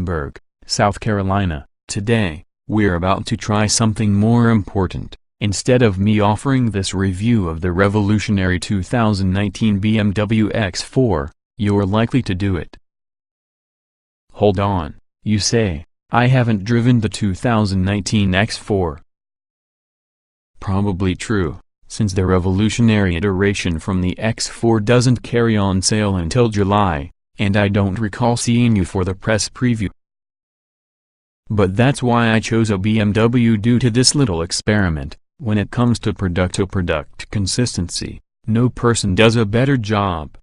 Spartanburg, South Carolina. Today, we're about to try something more important. Instead of me offering this review of the revolutionary 2019 BMW X4, you're likely to do it. Hold on, you say, I haven't driven the 2019 X4. Probably true, since the revolutionary iteration from the X4 doesn't carry on sale until July, and I don't recall seeing you for the press preview. But that's why I chose a BMW due to this little experiment. When it comes to product-to-product consistency, no person does a better job.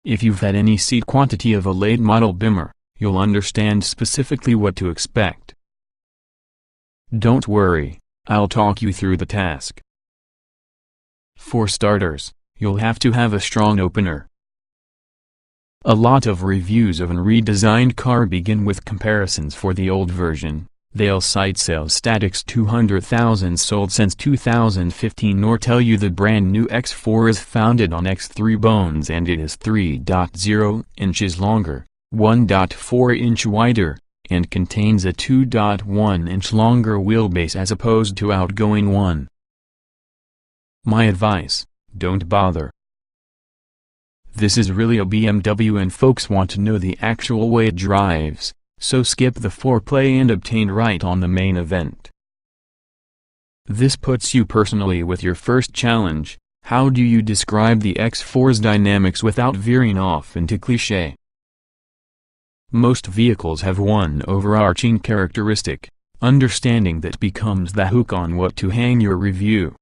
If you've had any seat quantity of a late model Beamer, you'll understand specifically what to expect. Don't worry, I'll talk you through the task. For starters, you'll have to have a strong opener. A lot of reviews of a redesigned car begin with comparisons for the old version. They'll cite sales statistics 200,000 sold since 2015 or tell you the brand new X4 is founded on X3 bones and it is 3.0 inches longer, 1.4 inch wider, and contains a 2.1 inch longer wheelbase as opposed to outgoing one. My advice, don't bother. This is really a BMW and folks want to know the actual way it drives. So skip the foreplay and obtain right on the main event. This puts you personally with your first challenge. How do you describe the X4's dynamics without veering off into cliché? Most vehicles have one overarching characteristic. Understanding that becomes the hook on what to hang your review.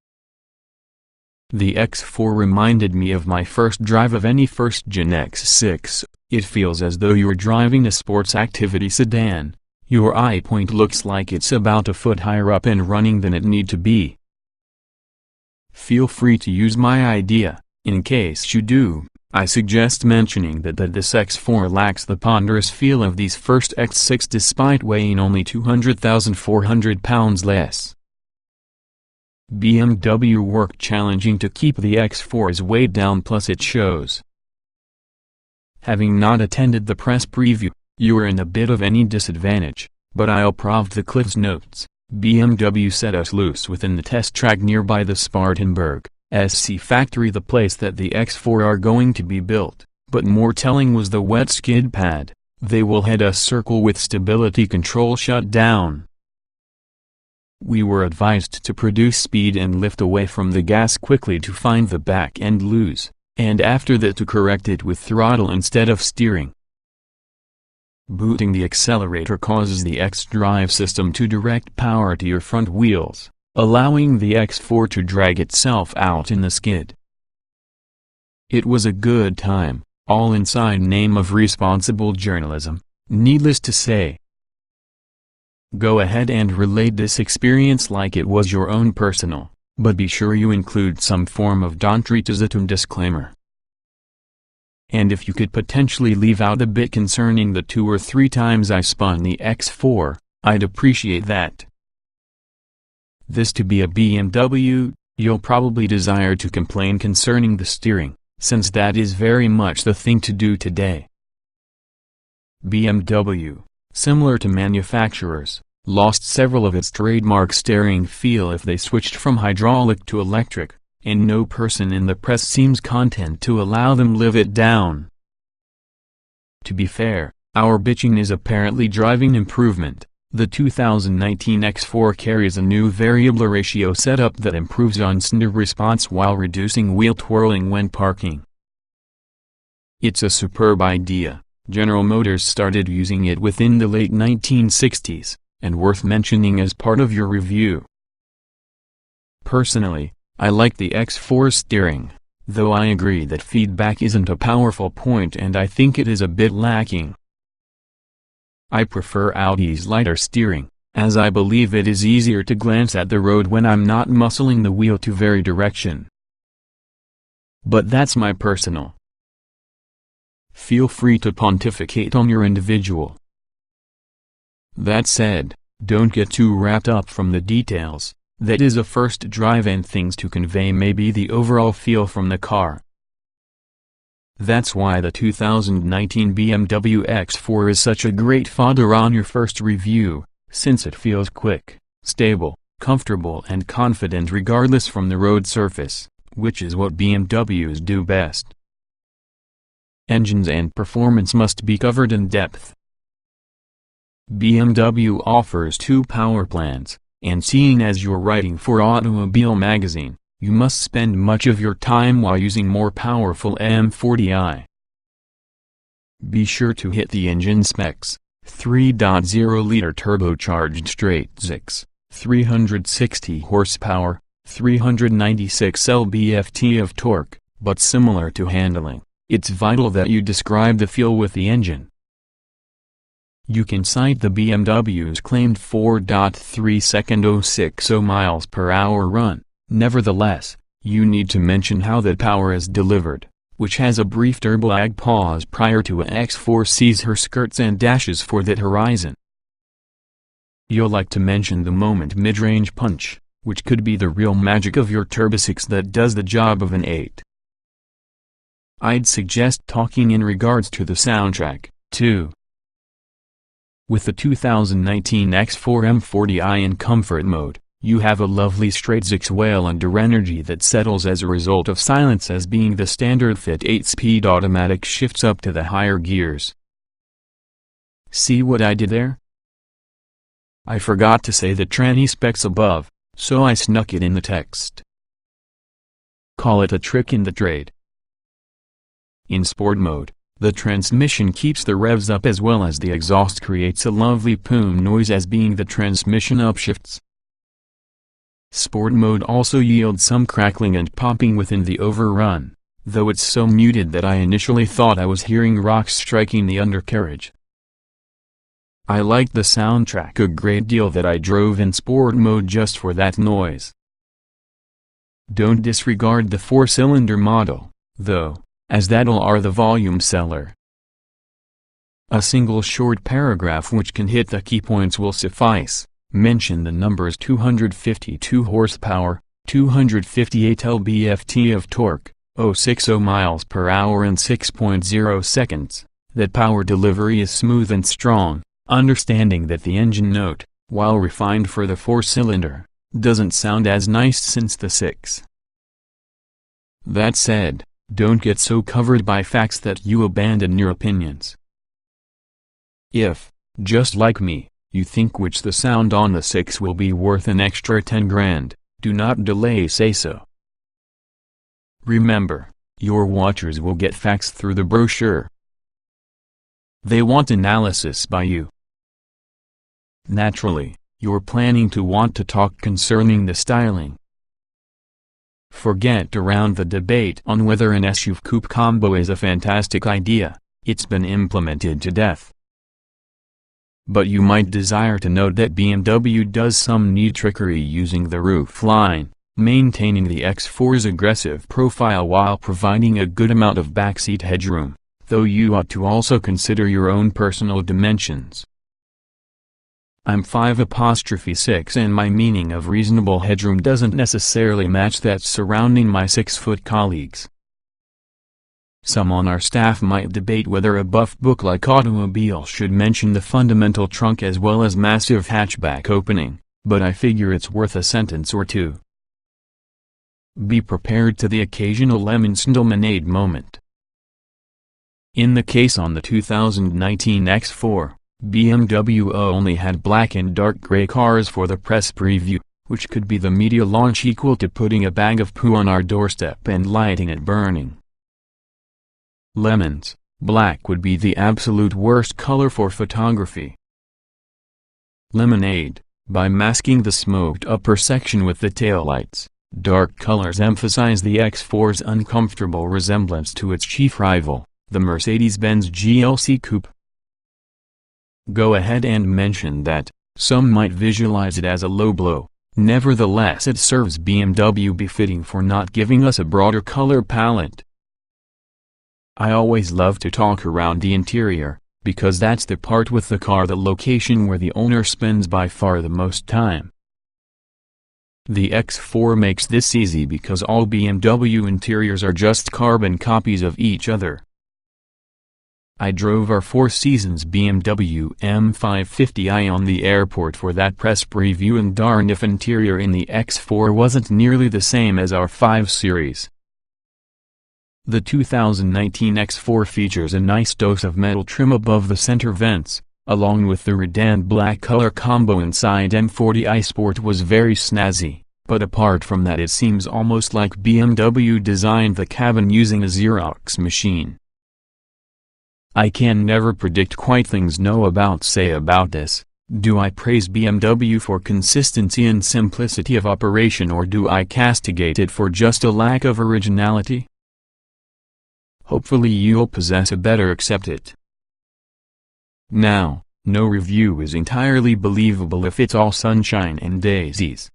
The X4 reminded me of my first drive of any first-gen X6. It feels as though you're driving a sports activity sedan. Your eye point looks like it's about a foot higher up and running than it need to be. Feel free to use my idea. In case you do, I suggest mentioning that this X4 lacks the ponderous feel of these first X6 despite weighing only 200,400 pounds less. BMW worked challenging to keep the X4's weight down, plus it shows. Having not attended the press preview, you are in a bit of any disadvantage, but I'll provide the Cliff's Notes. BMW set us loose within the test track nearby the Spartanburg, SC factory, the place that the X4 are going to be built, but more telling was the wet skid pad. They will head a circle with stability control shut down. We were advised to produce speed and lift away from the gas quickly to find the back end loose, and after that to correct it with throttle instead of steering. Booting the accelerator causes the X-drive system to direct power to your front wheels, allowing the X4 to drag itself out in the skid. It was a good time, all inside name of responsible journalism, needless to say. Go ahead and relate this experience like it was your own personal, but be sure you include some form of don't retweet disclaimer. And if you could potentially leave out the bit concerning the 2 or 3 times I spun the X4, I'd appreciate that. This to be a BMW, you'll probably desire to complain concerning the steering, since that is very much the thing to do today. BMW, similar to manufacturers, lost several of its trademark steering feel if they switched from hydraulic to electric, and no person in the press seems content to allow them live it down. To be fair, our bitching is apparently driving improvement. The 2019 X4 carries a new variable ratio setup that improves on-center response while reducing wheel twirling when parking. It's a superb idea. General Motors started using it within the late 1960s, and worth mentioning as part of your review. Personally, I like the X4's steering, though I agree that feedback isn't a powerful point and I think it is a bit lacking. I prefer Audi's lighter steering, as I believe it is easier to glance at the road when I'm not muscling the wheel to vary direction. But that's my personal. Feel free to pontificate on your individual. That said, don't get too wrapped up from the details. That is a first drive and things to convey maybe the overall feel from the car. That's why the 2019 BMW X4 is such a great fodder on your first review, since it feels quick, stable, comfortable and confident regardless from the road surface, which is what BMWs do best. Engines and performance must be covered in depth. BMW offers 2 power plants, and seeing as you're writing for Automobile magazine, you must spend much of your time while using more powerful M40i. Be sure to hit the engine specs: 3.0-liter turbocharged straight-six, 360 horsepower, 396 lb-ft of torque, but similar to handling, it's vital that you describe the feel with the engine. You can cite the BMW's claimed 4.3-second 060 miles per hour run. Nevertheless, you need to mention how that power is delivered, which has a brief turbo-lag pause prior to a X4 sees her skirts and dashes for that horizon. You'll like to mention the moment mid-range punch, which could be the real magic of your Turbo 6 that does the job of an 8. I'd suggest talking in regards to the soundtrack, too. With the 2019 X4 M40i in comfort mode, you have a lovely straight-six wail under energy that settles as a result of silence as being the standard fit 8-speed automatic shifts up to the higher gears. See what I did there? I forgot to say the tranny specs above, so I snuck it in the text. Call it a trick in the trade. In sport mode, the transmission keeps the revs up as well as the exhaust creates a lovely boom noise as being the transmission upshifts. Sport mode also yields some crackling and popping within the overrun, though it's so muted that I initially thought I was hearing rocks striking the undercarriage. I liked the soundtrack a great deal that I drove in sport mode just for that noise. Don't disregard the 4-cylinder model, though, as that'll are the volume seller. A single short paragraph which can hit the key points will suffice. Mention the numbers 252 horsepower, 258 lb-ft of torque, 060 miles per hour and 6.0 seconds, that power delivery is smooth and strong, understanding that the engine note, while refined for the 4-cylinder, doesn't sound as nice since the 6. That said, don't get so covered by facts that you abandon your opinions. If, just like me, you think which the sound on the 6 will be worth an extra 10 grand, do not delay, say so. Remember, your watchers will get facts through the brochure. They want analysis by you. Naturally, you're planning to want to talk concerning the styling. Forget around the debate on whether an SUV coupe combo is a fantastic idea, it's been implemented to death. But you might desire to note that BMW does some neat trickery using the roofline, maintaining the X4's aggressive profile while providing a good amount of backseat headroom, though you ought to also consider your own personal dimensions. I'm 5'6" and my meaning of reasonable headroom doesn't necessarily match that surrounding my 6-foot colleagues. Some on our staff might debate whether a buff book like Automobile should mention the fundamental trunk as well as massive hatchback opening, but I figure it's worth a sentence or two. Be prepared to the occasional lemonade moment. In the case on the 2019 X4, BMW only had black and dark gray cars for the press preview, which could be the media launch equal to putting a bag of poo on our doorstep and lighting it burning. Lemons, black would be the absolute worst color for photography. Lemonade, by masking the smoked upper section with the taillights, dark colors emphasize the X4's uncomfortable resemblance to its chief rival, the Mercedes-Benz GLC Coupe. Go ahead and mention that, some might visualize it as a low blow, nevertheless it serves BMW befitting for not giving us a broader color palette. I always love to talk around the interior, because that's the part with the car, the location where the owner spends by far the most time. The X4 makes this easy because all BMW interiors are just carbon copies of each other, I drove our Four Seasons BMW M550i on the airport for that press preview, and darn if interior in the X4 wasn't nearly the same as our 5 Series. The 2019 X4 features a nice dose of metal trim above the center vents, along with the red and black color combo inside. M40i Sport was very snazzy, but apart from that it seems almost like BMW designed the cabin using a Xerox machine. I can never predict quite things know about say about this. Do I praise BMW for consistency and simplicity of operation, or do I castigate it for just a lack of originality? Hopefully you'll possess a better accept it. Now, no review is entirely believable if it's all sunshine and daisies.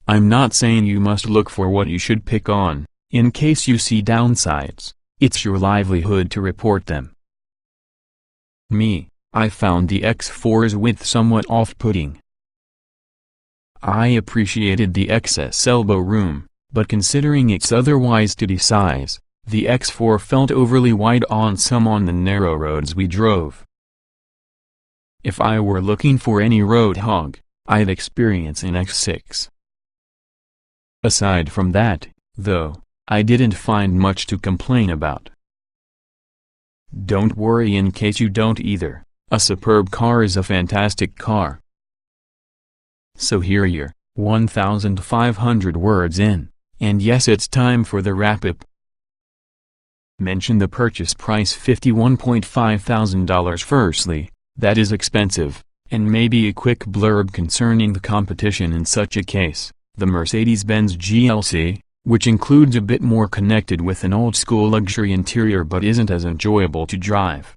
I'm not saying you must look for what you should pick on. In case you see downsides, it's your livelihood to report them. I found the X4's width somewhat off-putting. I appreciated the excess elbow room, but considering its otherwise steady size, the X4 felt overly wide on the narrow roads we drove. If I were looking for any road hog, I'd experience an X6. Aside from that, though, I didn't find much to complain about. Don't worry in case you don't either, a superb car is a fantastic car. So here you're, 1,500 words in, and yes, it's time for the wrap-up. Mention the purchase price $51,500 firstly, that is expensive, and maybe a quick blurb concerning the competition in such a case, the Mercedes-Benz GLC, which includes a bit more connected with an old-school luxury interior but isn't as enjoyable to drive.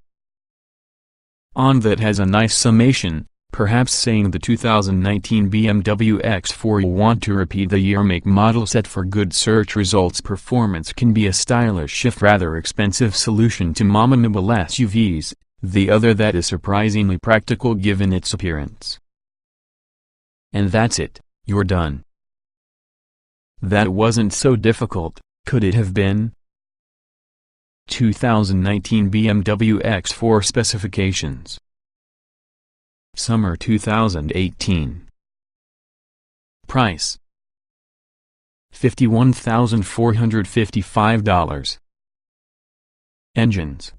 On that has a nice summation, perhaps saying the 2019 BMW X4 you'll want to repeat the year make model set for good search results. Performance can be a stylish if rather expensive solution to mom-and-pop SUVs, the other that is surprisingly practical given its appearance. And that's it, you're done. That wasn't so difficult, could it have been? 2019 BMW X4 specifications. Summer 2018. Price $51,455. Engines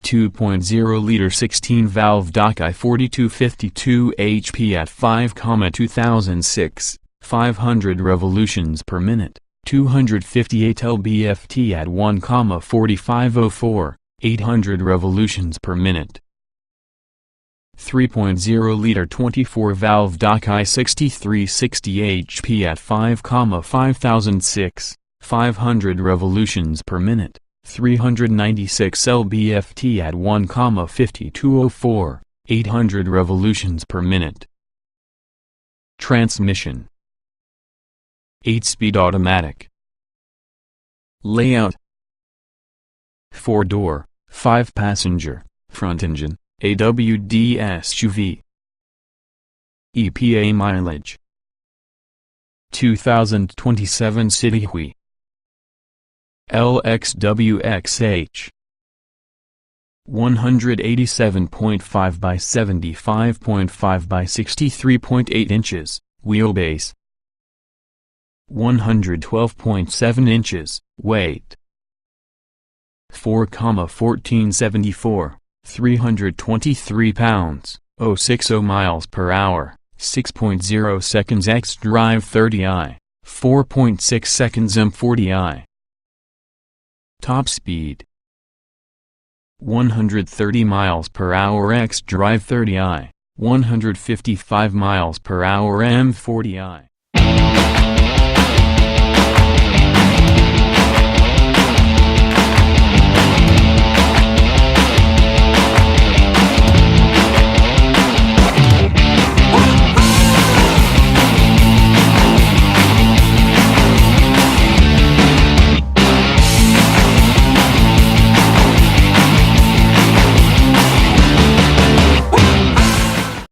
2.0-liter 16-valve Dodge 4252 HP at 5,2006. 500 revolutions per minute, 258 lb-ft at 1,4504, 800 revolutions per minute. 3.0-liter 24-valve Dodge 6360 HP at 5,5006, 500 revolutions per minute, 396 lb-ft at 1,5204, 800 revolutions per minute. Transmission 8-speed automatic. Layout 4-door, 5-passenger, front engine, AWD SUV. EPA mileage 2027 City Hui. LXWXH 187.5 by 75.5 by 63.8 inches, wheelbase 112.7 inches, weight 4,1474, 323 pounds, 060 miles per hour, 6.0 seconds xDrive 30i, 4.6 seconds M40i. Top speed 130 miles per hour xDrive 30i, 155 miles per hour M40i.